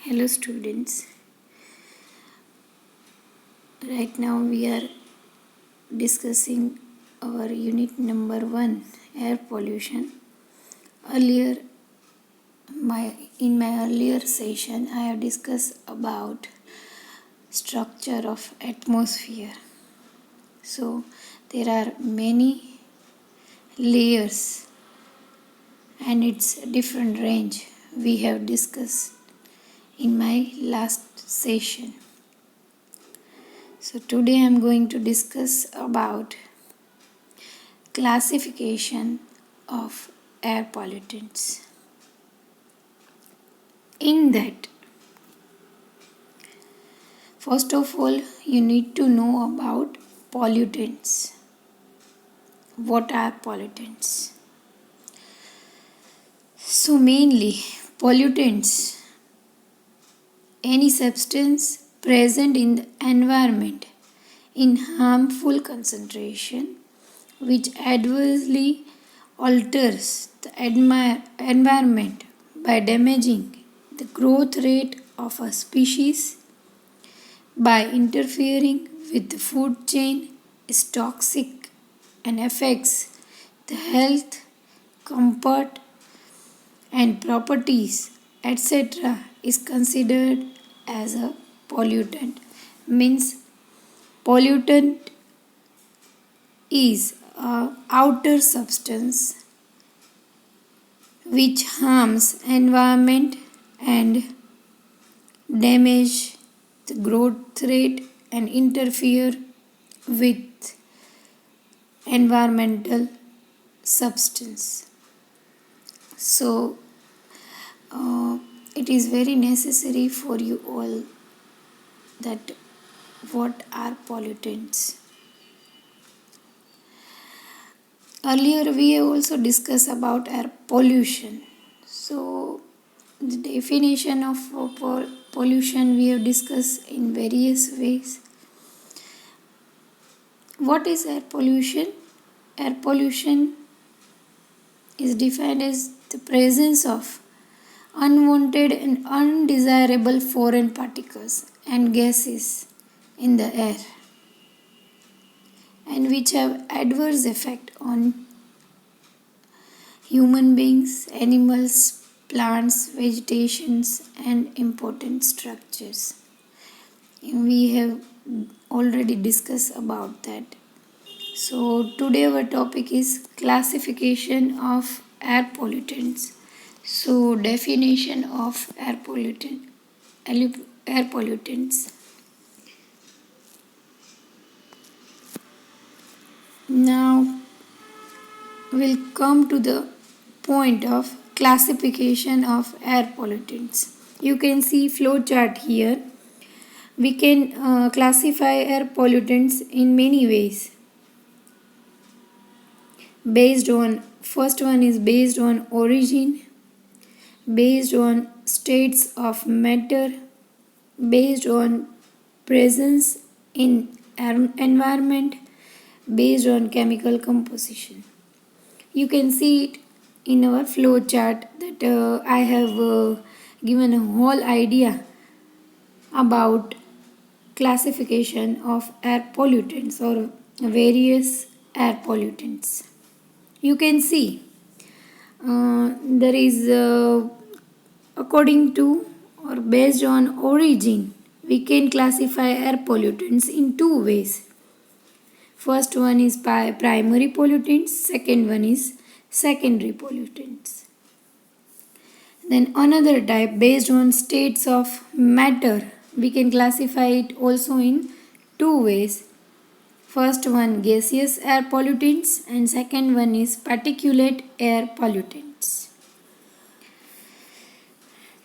Hello students. Right now we are discussing our unit number 1, air pollution. Earlier in my earlier session I have discussed about structure of atmosphere. So there are many layers and its different range we have discussed in my last session. So today I am going to discuss about classification of air pollutants. In that, first of all, you need to know about pollutants. What are pollutants? So mainly, pollutants, any substance present in the environment in harmful concentration which adversely alters the environment by damaging the growth rate of a species, by interfering with the food chain, is toxic and affects the health, comfort, and properties, etc., is considered as a pollutant. Means pollutant is a outer substance which harms environment and damage the growth rate and interfere with environmental substance. So it is very necessary for you all that what are pollutants. Earlier we have also discussed about air pollution. So the definition of pollution we have discussed in various ways. What is air pollution? Air pollution is defined as the presence of unwanted and undesirable foreign particles and gases in the air, and which have adverse effect on human beings, animals, plants, vegetations, and important structures. We have already discussed about that. So today our topic is classification of air pollutants. So definition of air pollutants. Now we'll come to the point of classification of air pollutants. You can see flow chart here. We can classify air pollutants in many ways. First one is based on origin, based on states of matter, based on presence in environment, based on chemical composition. You can see it in our flow chart that I have given a whole idea about classification of air pollutants or various air pollutants. You can see there is according to or based on origin, we can classify air pollutants in two ways. First one is primary pollutants, second one is secondary pollutants. Then another type based on states of matter, we can classify it also in two ways. First one gaseous air pollutants and second one is particulate air pollutants.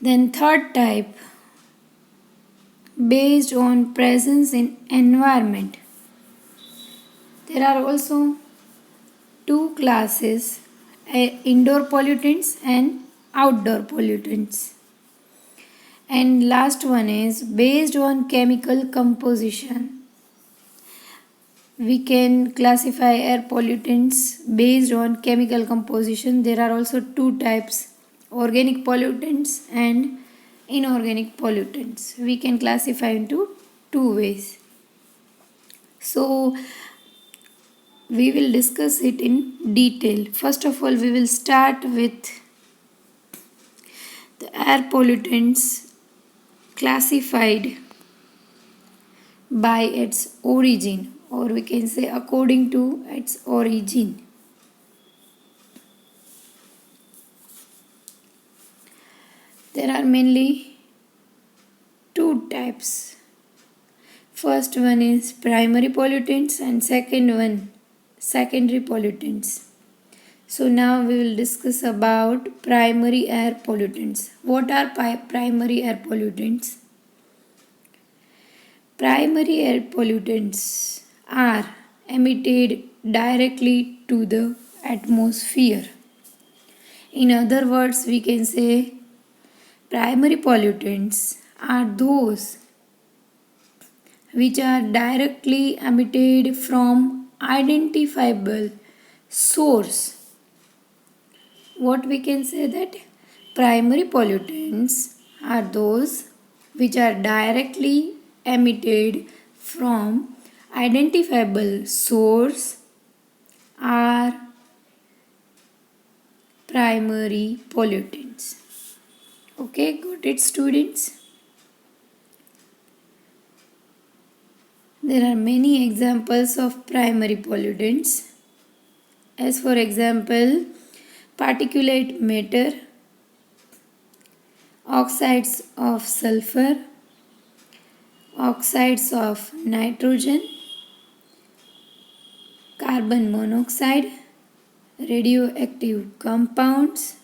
Then third type based on presence in environment. There are also two classes, indoor pollutants and outdoor pollutants. And last one is based on chemical composition. We can classify air pollutants based on chemical composition. There are also two types, organic pollutants and inorganic pollutants. We can classify into two ways. So we will discuss it in detail. First of all, we will start with the air pollutants classified by its origin, or we can say according to its origin. There are mainly two types. First one is primary pollutants and second one secondary pollutants. So now we will discuss about primary air pollutants. What are primary air pollutants? Primary air pollutants are emitted directly to the atmosphere. In other words, we can say primary pollutants are those which are directly emitted from identifiable source. What we can say that primary pollutants are those which are directly emitted from identifiable source are primary pollutants. Okay, got it, students? There are many examples of primary pollutants. As for example, particulate matter, oxides of sulfur, oxides of nitrogen, carbon monoxide, radioactive compounds.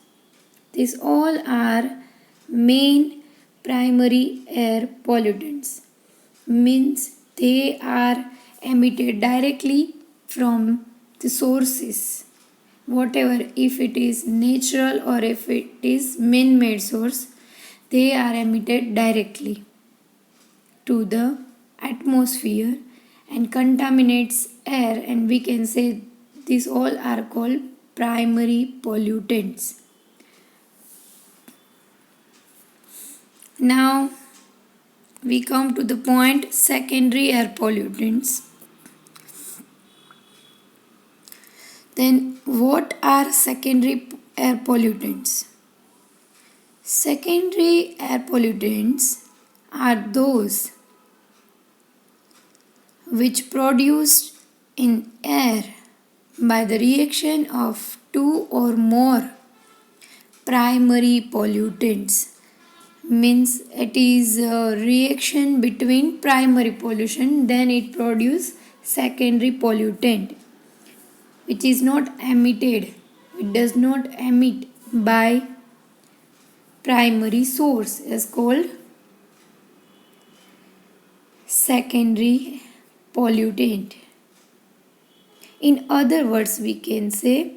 These all are main primary air pollutants. Means they are emitted directly from the sources. Whatever, if it is natural or if it is man-made source, they are emitted directly to the atmosphere and contaminates air, and we can say these all are called primary pollutants. Now we come to the point secondary air pollutants. Then what are secondary air pollutants? Secondary air pollutants are those which produced in air by the reaction of two or more primary pollutants. Means it is a reaction between primary pollution, then it produces secondary pollutant which is not emitted, it does not emit by primary source, is called secondary pollutant. In other words, we can say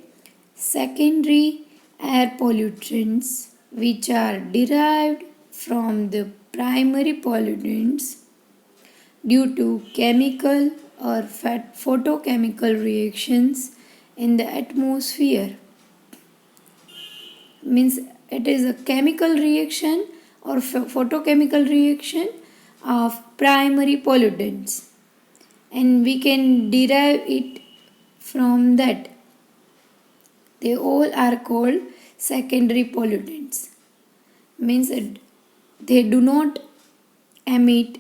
secondary air pollutants which are derived from the primary pollutants due to chemical or photochemical reactions in the atmosphere. Means it is a chemical reaction or photochemical reaction of primary pollutants, and we can derive it from that. They all are called secondary pollutants. Means they do not emit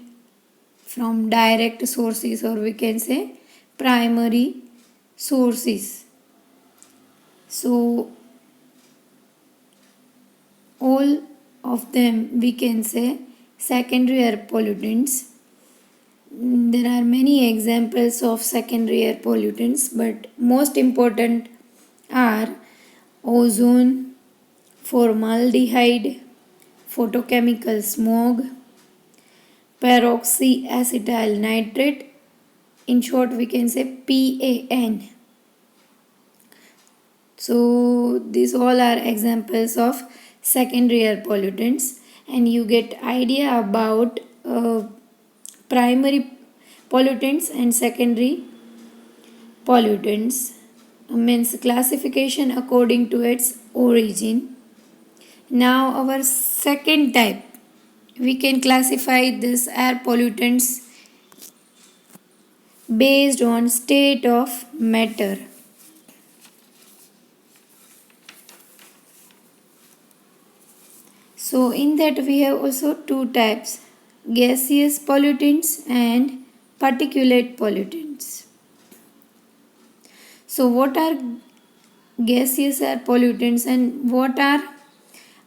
from direct sources, or we can say primary sources. So all of them we can say secondary air pollutants. There are many examples of secondary air pollutants, but most important are ozone, formaldehyde, photochemical smog, peroxyacetyl nitrate, in short we can say PAN. So these all are examples of secondary air pollutants, and you get idea about primary pollutants and secondary pollutants. Means classification according to its origin. Now our second type we can classify this air pollutants based on state of matter. So in that we have also two types, gaseous pollutants and particulate pollutants. So what are gaseous air pollutants and what are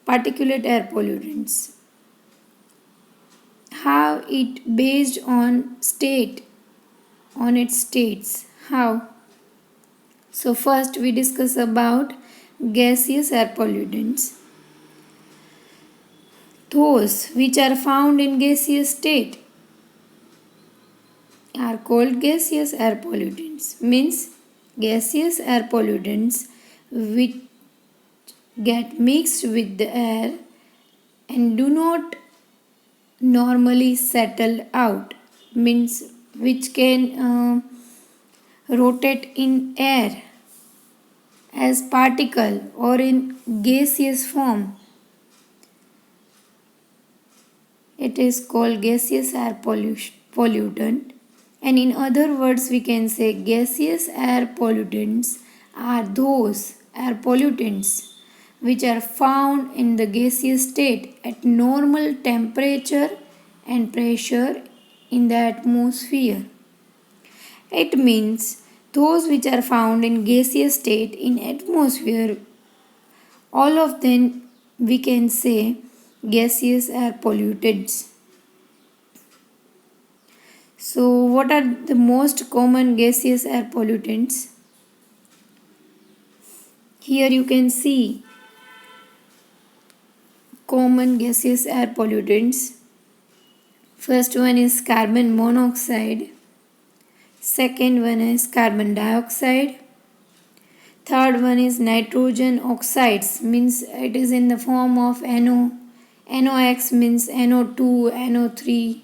particulate air pollutants? How it based on state, on its states. How? So first we discuss about gaseous air pollutants. Those which are found in gaseous state are called gaseous air pollutants. Means gaseous air pollutants which get mixed with the air and do not normally settle out. Means which can rotate in air as particle or in gaseous form. It is called gaseous air pollutant, and in other words we can say gaseous air pollutants are those air pollutants which are found in the gaseous state at normal temperature and pressure in the atmosphere. It means those which are found in gaseous state in atmosphere, all of them we can say gaseous air pollutants. So what are the most common gaseous air pollutants? Here you can see common gaseous air pollutants. First one is carbon monoxide. Second one is carbon dioxide. Third one is nitrogen oxides, means it is in the form of NO. NOx means NO2, NO3,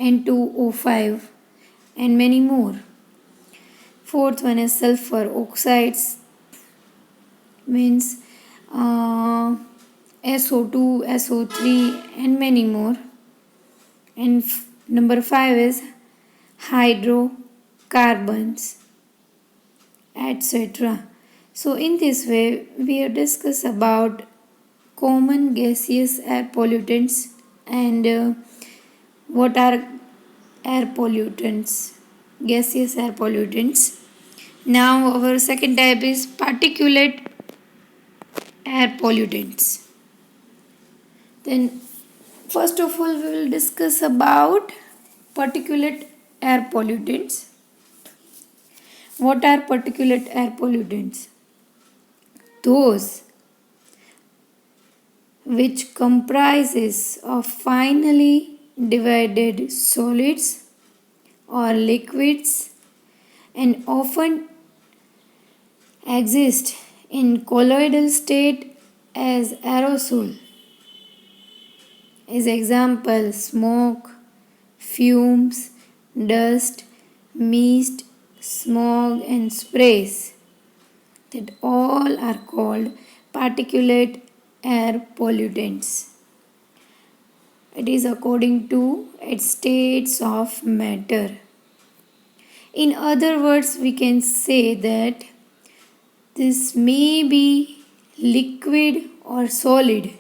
N2O5 and many more. Fourth one is sulfur oxides, means SO2, SO3 and many more. And number 5 is hydrocarbons, etc. So in this way we have discussed about common gaseous air pollutants and what are air pollutants, gaseous air pollutants. Now our second type is particulate air pollutants. Then first of all we will discuss about particulate air pollutants. What are particulate air pollutants? Those which comprises of finely divided solids or liquids and often exist in colloidal state as aerosol. As example, smoke, fumes, dust, mist, smog and sprays, that all are called particulate air pollutants. It is according to its states of matter. In other words, we can say that this may be liquid or solid.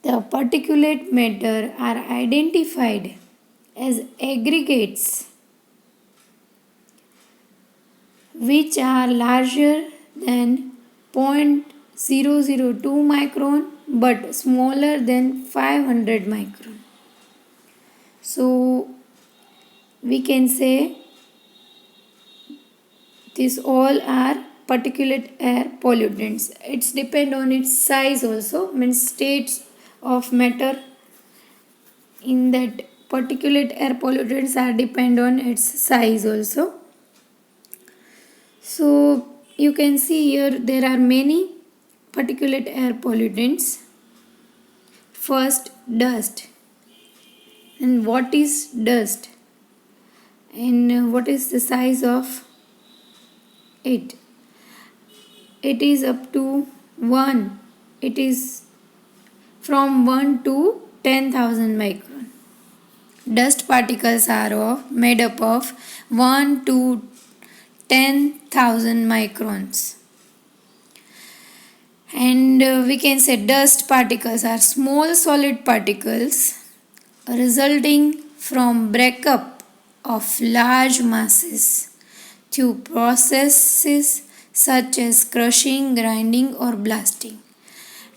The particulate matter are identified as aggregates which are larger than 0.002 micron but smaller than 500 micron. So we can say these all are particulate air pollutants. It's depend on its size also, means states of matter in that particulate air pollutants are depend on its size also. So you can see here there are many particulate air pollutants. First, dust. And what is dust? And what is the size of it? It is up to 1. It is from 1 to 10,000 micron. Dust particles are made up of 1 to 10,000 microns. And we can say dust particles are small solid particles resulting from breakup of large masses through processes such as crushing, grinding, or blasting.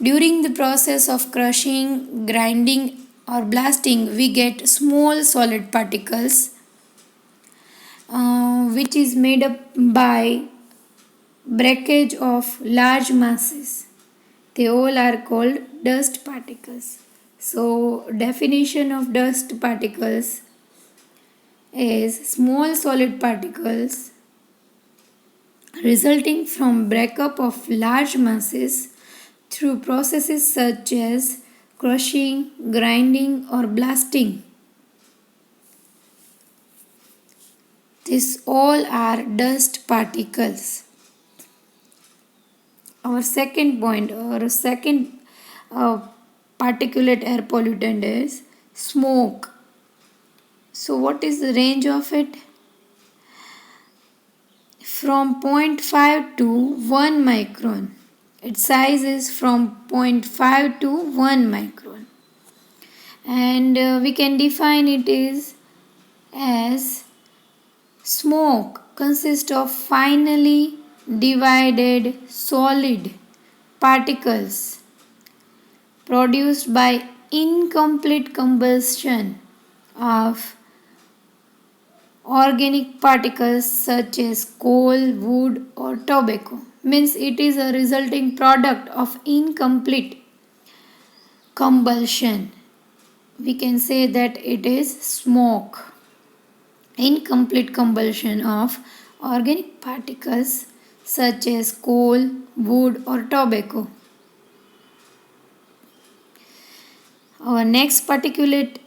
During the process of crushing, grinding, or blasting, we get small solid particles which is made up by breakage of large masses. They all are called dust particles. So, definition of dust particles is small solid particles resulting from breakup of large masses through processes such as crushing, grinding, or blasting. These all are dust particles. Our second point or second particulate air pollutant is smoke. So what is the range of it? From 0.5 to 1 micron. Its size is from 0.5 to 1 micron. And we can define it as smoke consists of finely divided solid particles produced by incomplete combustion of organic particles such as coal, wood, or tobacco. Means it is a resulting product of incomplete combustion. We can say that it is smoke. Incomplete combustion of organic particles such as coal, wood, or tobacco. Our next particulate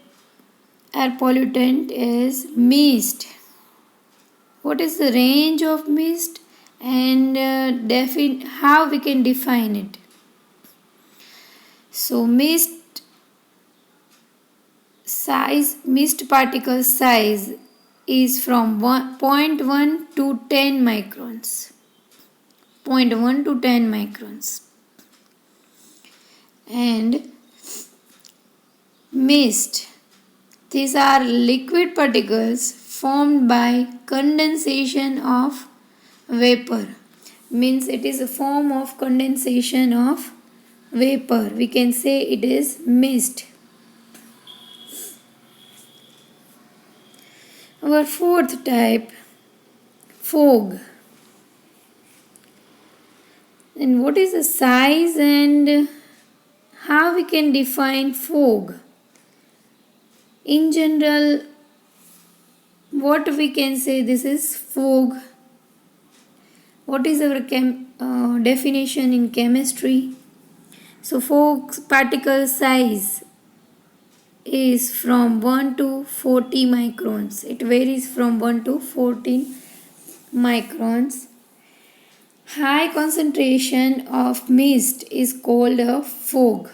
air pollutant is mist. What is the range of mist and how we can define it? So mist particle size is from 0.1 to 10 microns. 0.1 to 10 microns. And mist, these are liquid particles formed by condensation of vapor. Means it is a form of condensation of vapor. We can say it is mist. Our fourth type, fog. And what is the size and how we can define fog? In general, what we can say, this is fog. What is our definition in chemistry? So fog particle size is from 1 to 40 microns. It varies from 1 to 14 microns. High concentration of mist is called a fog.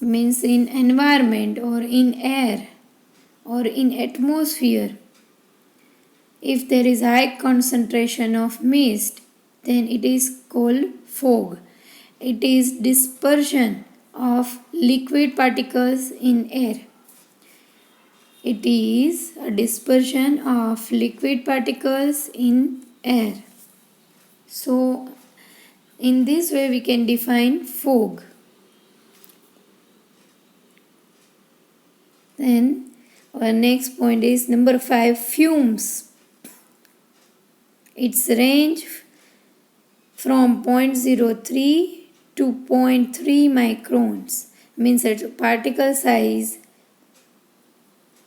Means in environment or in air or in atmosphere, if there is high concentration of mist, then it is called fog. It is dispersion of liquid particles in air. It is a dispersion of liquid particles in air. So, in this way we can define fog. Then our next point is number 5, fumes. Its range from 0.03 to 0.3 microns. Means that particle size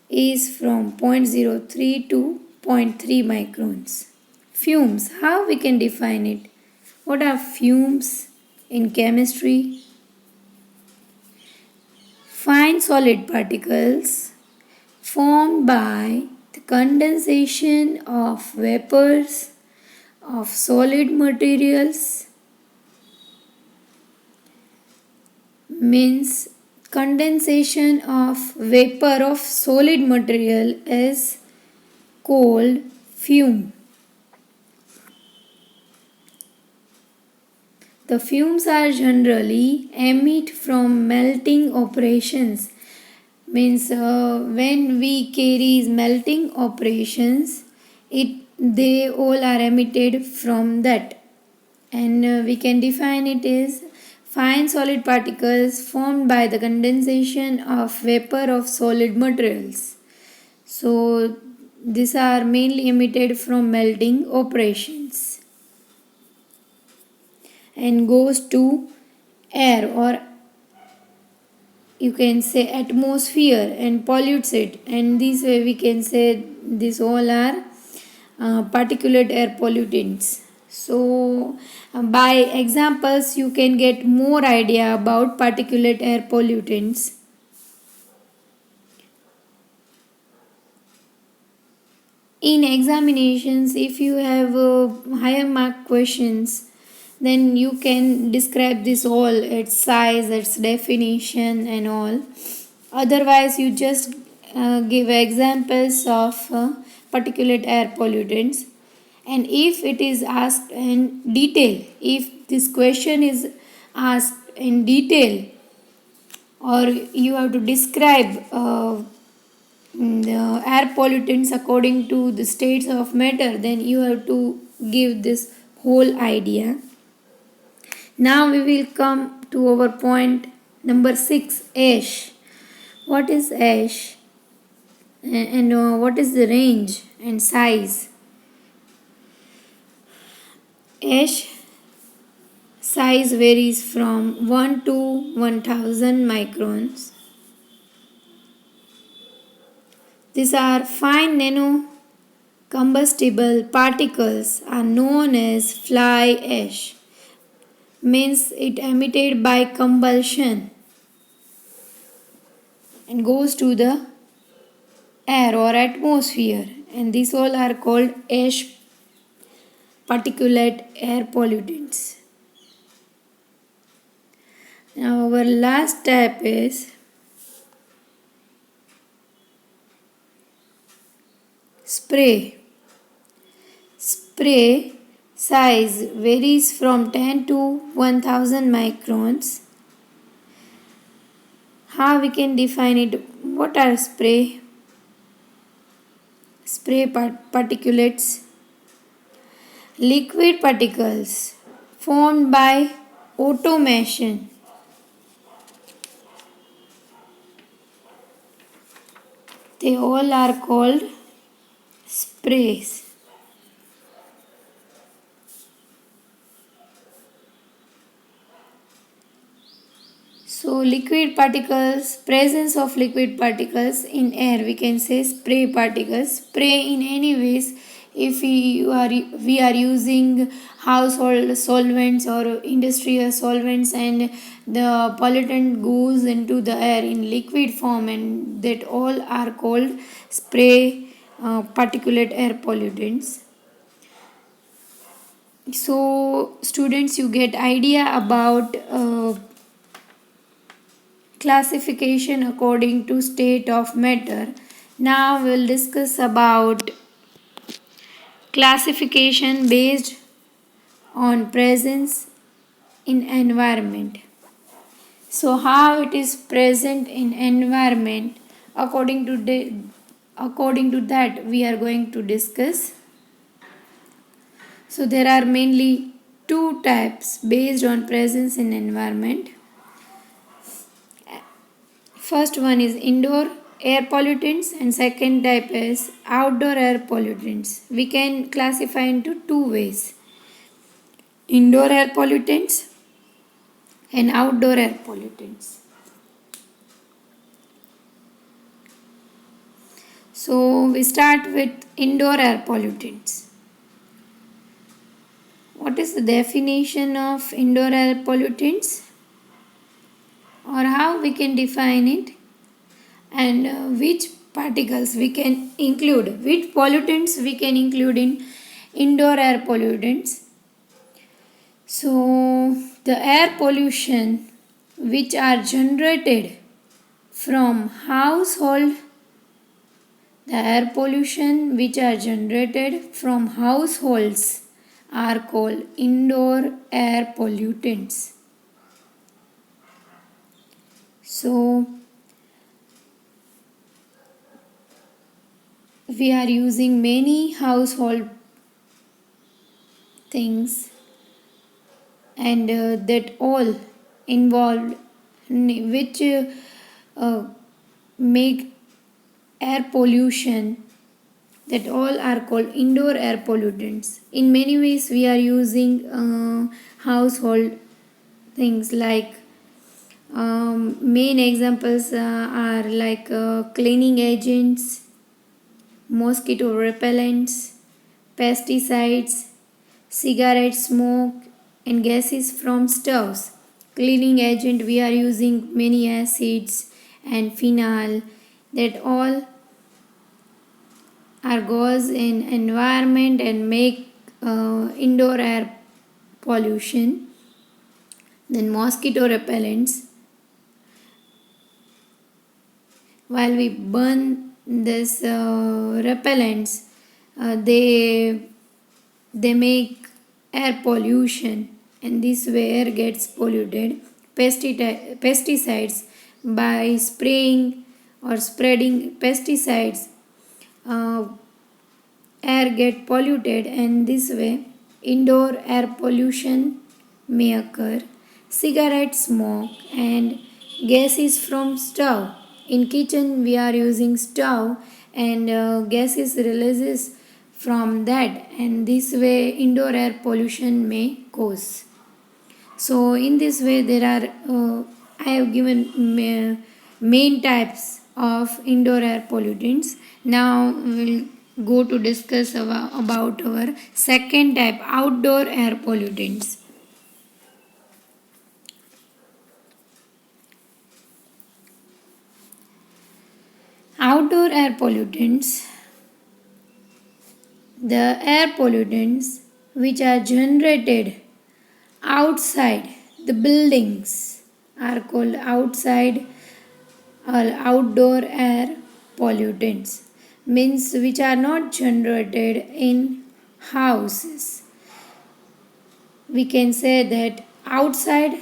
is from 0.03 to 0.3 microns. Fumes, how we can define it? What are fumes in chemistry? Fine solid particles formed by the condensation of vapors of solid materials means condensation of vapor of solid material is called fume. The fumes are generally emit from melting operations. Means when we carry melting operations, they all are emitted from that, and we can define it as fine solid particles formed by the condensation of vapor of solid materials. So these are mainly emitted from melting operations and goes to air, or you can say atmosphere, and pollutes it, and this way we can say these all are particulate air pollutants. So by examples you can get more idea about particulate air pollutants. In examinations, if you have higher mark questions, then you can describe this all, its size, its definition and all. Otherwise you just give examples of particulate air pollutants, and if it is asked in detail, if this question is asked in detail, or you have to describe the air pollutants according to the states of matter, then you have to give this whole idea. Now we will come to our point number 6, ash. What is ash, and what is the range and size? Ash size varies from 1 to 1000 microns. These are fine nano combustible particles are known as fly ash. Means it emitted by combustion and goes to the air or atmosphere, and these all are called ash particulate air pollutants. Now our last step is spray. Spray size varies from 10 to 1000 microns. How we can define it? What are spray? Spray particulates, liquid particles formed by automation. They all are called sprays. So liquid particles, presence of liquid particles in air, we can say spray particles. Spray in any ways, if we are using household solvents or industrial solvents, and the pollutant goes into the air in liquid form, and that all are called spray particulate air pollutants. So students, you get idea about classification according to state of matter. Now we'll discuss about classification based on presence in environment. So how it is present in environment, according to that we are going to discuss. So there are mainly two types based on presence in environment. First one is indoor air pollutants, and second type is outdoor air pollutants. We can classify into two ways: indoor air pollutants and outdoor air pollutants. So we start with indoor air pollutants. What is the definition of indoor air pollutants, or how we can define it, and which particles we can include, which pollutants we can include in indoor air pollutants? So the air pollution which are generated from household, the air pollution which are generated from households are called indoor air pollutants. So we are using many household things, and that all involved which make air pollution, that all are called indoor air pollutants. In many ways we are using household things like main examples are like cleaning agents, mosquito repellents, pesticides, cigarette smoke, and gases from stoves. Cleaning agent, we are using many acids and phenol, that all are goes in environment and make indoor air pollution. Then mosquito repellents, while we burn this repellents, they make air pollution, and this way air gets polluted. Pesticides, by spraying or spreading pesticides, air get polluted, and this way indoor air pollution may occur. Cigarette smoke and gases from stove. In kitchen we are using stove, and gases releases from that, and this way indoor air pollution may cause. So in this way there are I have given main types of indoor air pollutants. Now we will go to discuss about our second type, outdoor air pollutants. Outdoor air pollutants, the air pollutants which are generated outside the buildings are called outside or outdoor air pollutants, means which are not generated in houses. We can say that outside,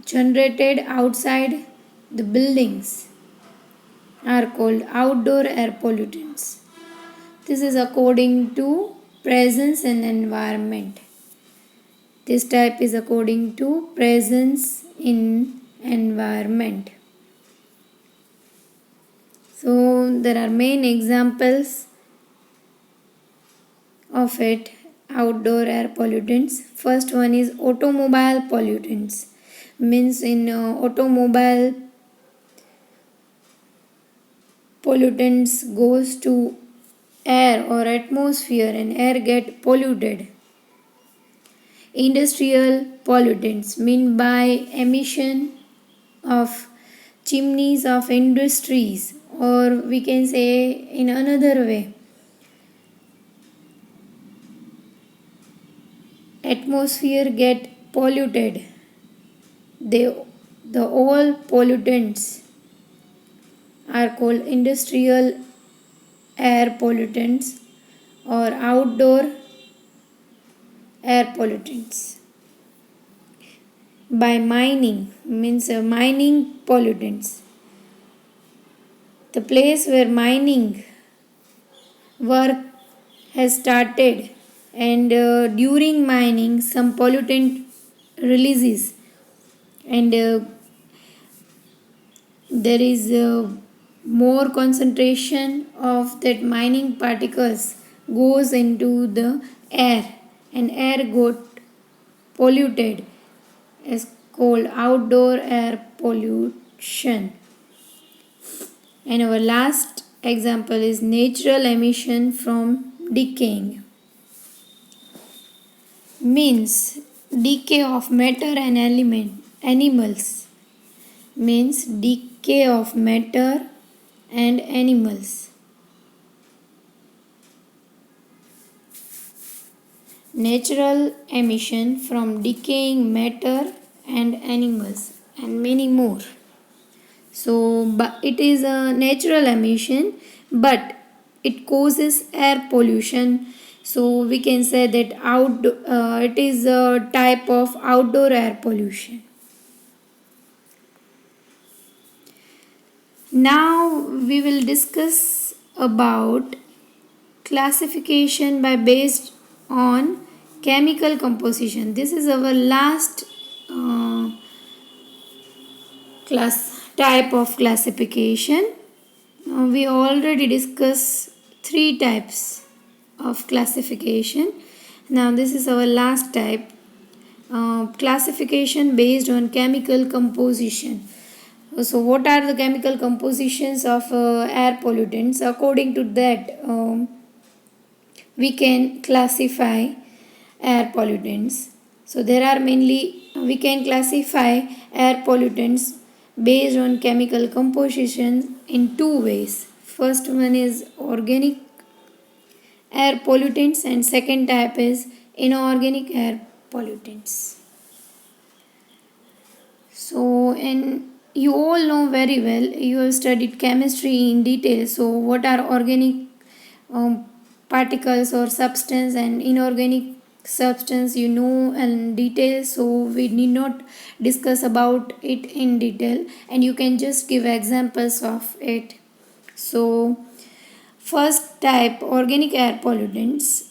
generated outside the buildings, are called outdoor air pollutants. This is according to presence and environment. This type is according to presence in environment. So there are main examples of it, outdoor air pollutants. First one is automobile pollutants, means in automobile pollutants goes to air or atmosphere, and air get polluted. Industrial pollutants, mean by emission of chimneys of industries, or we can say in another way, atmosphere get polluted. The all pollutants are called industrial air pollutants or outdoor air pollutants. By mining, means mining pollutants, the place where mining work has started, and during mining some pollutant releases, and there is more concentration of that mining particles goes into the air, and air got polluted, is called outdoor air pollution. And our last example is natural emission from decaying, means decay of matter and animals, means decay of matter and animals. Natural emission from decaying matter and animals. and many more. So, but it is a natural emission, but it causes air pollution. So we can say that it is a type of outdoor air pollution. Now we will discuss about classification by based on chemical composition. This is our last uh, class type of classification. We already discussed three types of classification. Now this is our last type, classification based on chemical composition. So what are the chemical compositions of air pollutants? According to that, we can classify air pollutants. So there are mainly, we can classify air pollutants based on chemical composition in two ways. First one is organic air pollutants and second type is inorganic air pollutants. So, and you all know very well, you have studied chemistry in detail. So what are organic particles or substance and inorganic substance, you know in detail, so we need not discuss about it in detail, and you can just give examples of it. So first type, organic air pollutants,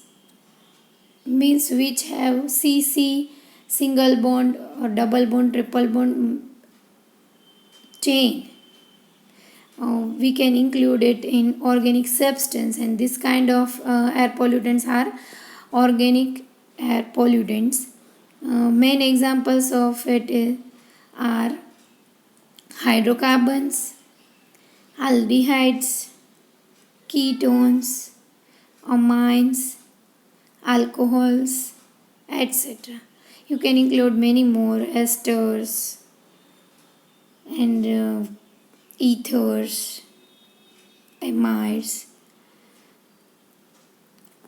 means which have CC, single bond or double bond, triple bond chain. We can include it in organic substance, and this kind of air pollutants are organic air pollutants. Main examples of are hydrocarbons, aldehydes, ketones, amines, alcohols, etc. You can include many more esters and ethers, amides.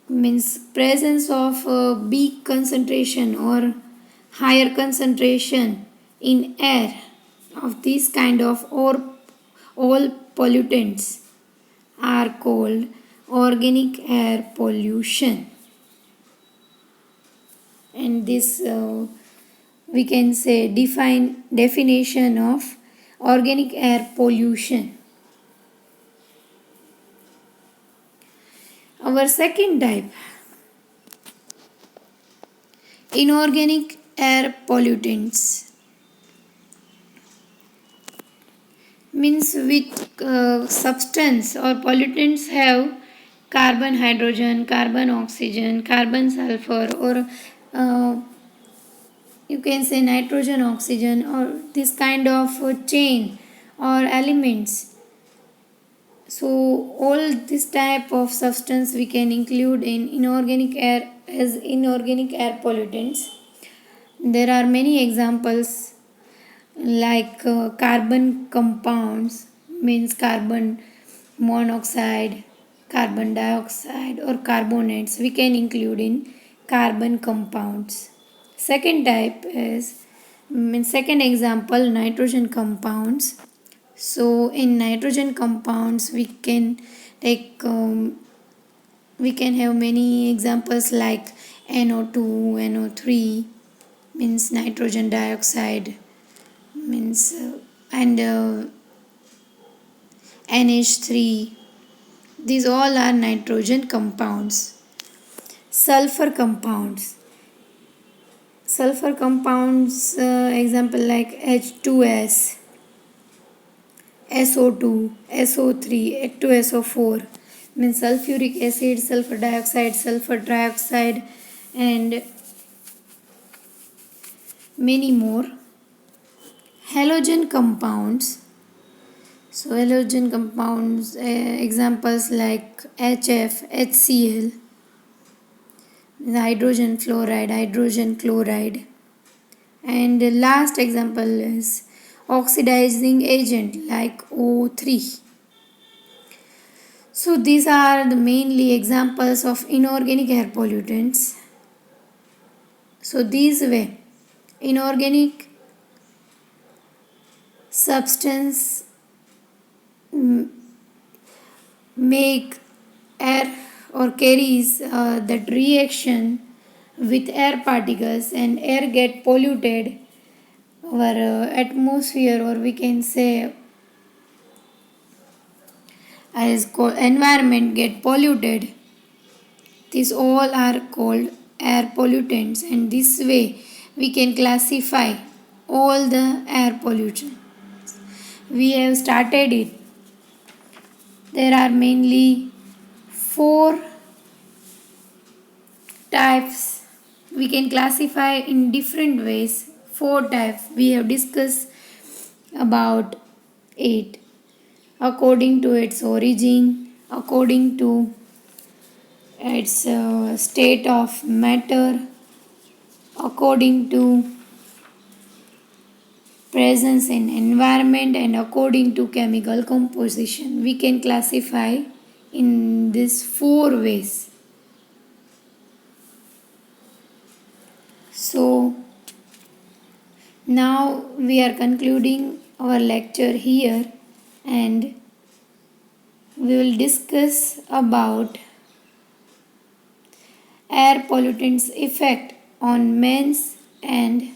Means presence of big concentration or higher concentration in air of these kind of or all pollutants are called organic air pollution. And this we can say definition of organic air pollution. Our second type, inorganic air pollutants, means which substance or pollutants have carbon, hydrogen, carbon, oxygen, carbon, sulfur, or you can say nitrogen, oxygen, or this kind of chain or elements. So all this type of substance we can include in inorganic air as inorganic air pollutants. There are many examples like carbon compounds, means carbon monoxide, carbon dioxide, or carbonates we can include in carbon compounds. Second type is, second example, nitrogen compounds. So in nitrogen compounds we can take we can have many examples like NO2, NO3, means nitrogen dioxide, means and NH3. These all are nitrogen compounds. Sulfur compounds. Sulfur compounds, example like H2S, SO2, SO3, H2SO4, means sulfuric acid, sulfur dioxide, sulfur trioxide, and many more. Halogen compounds. So halogen compounds, examples like HF, HCl, hydrogen fluoride, hydrogen chloride, and the last example is oxidizing agent like O3. So these are the mainly examples of inorganic air pollutants. So these way, inorganic substance make air or carries that reaction with air particles, and air get polluted, our atmosphere, or we can say as environment get polluted. These all are called air pollutants, and this way we can classify all the air pollution. We have started it. There are mainly four types. We can classify in different ways. Four types. We have discussed about it according to its origin, according to its state of matter, according to presence in environment, and according to chemical composition. We can classify in these four ways. So now we are concluding our lecture here, and we will discuss about air pollutants effect on men's and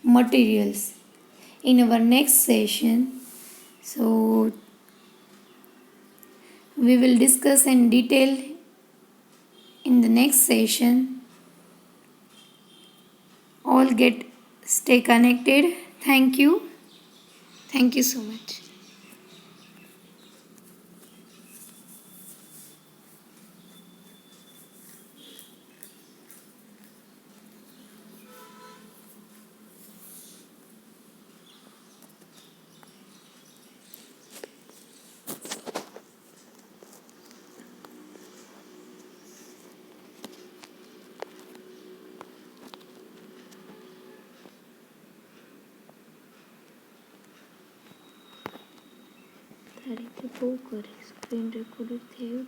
materials in our next session. So we will discuss in detail in the next session. All get stay connected. Thank you. Thank you so much. તારીખે બહુ કરી screen recorder થયું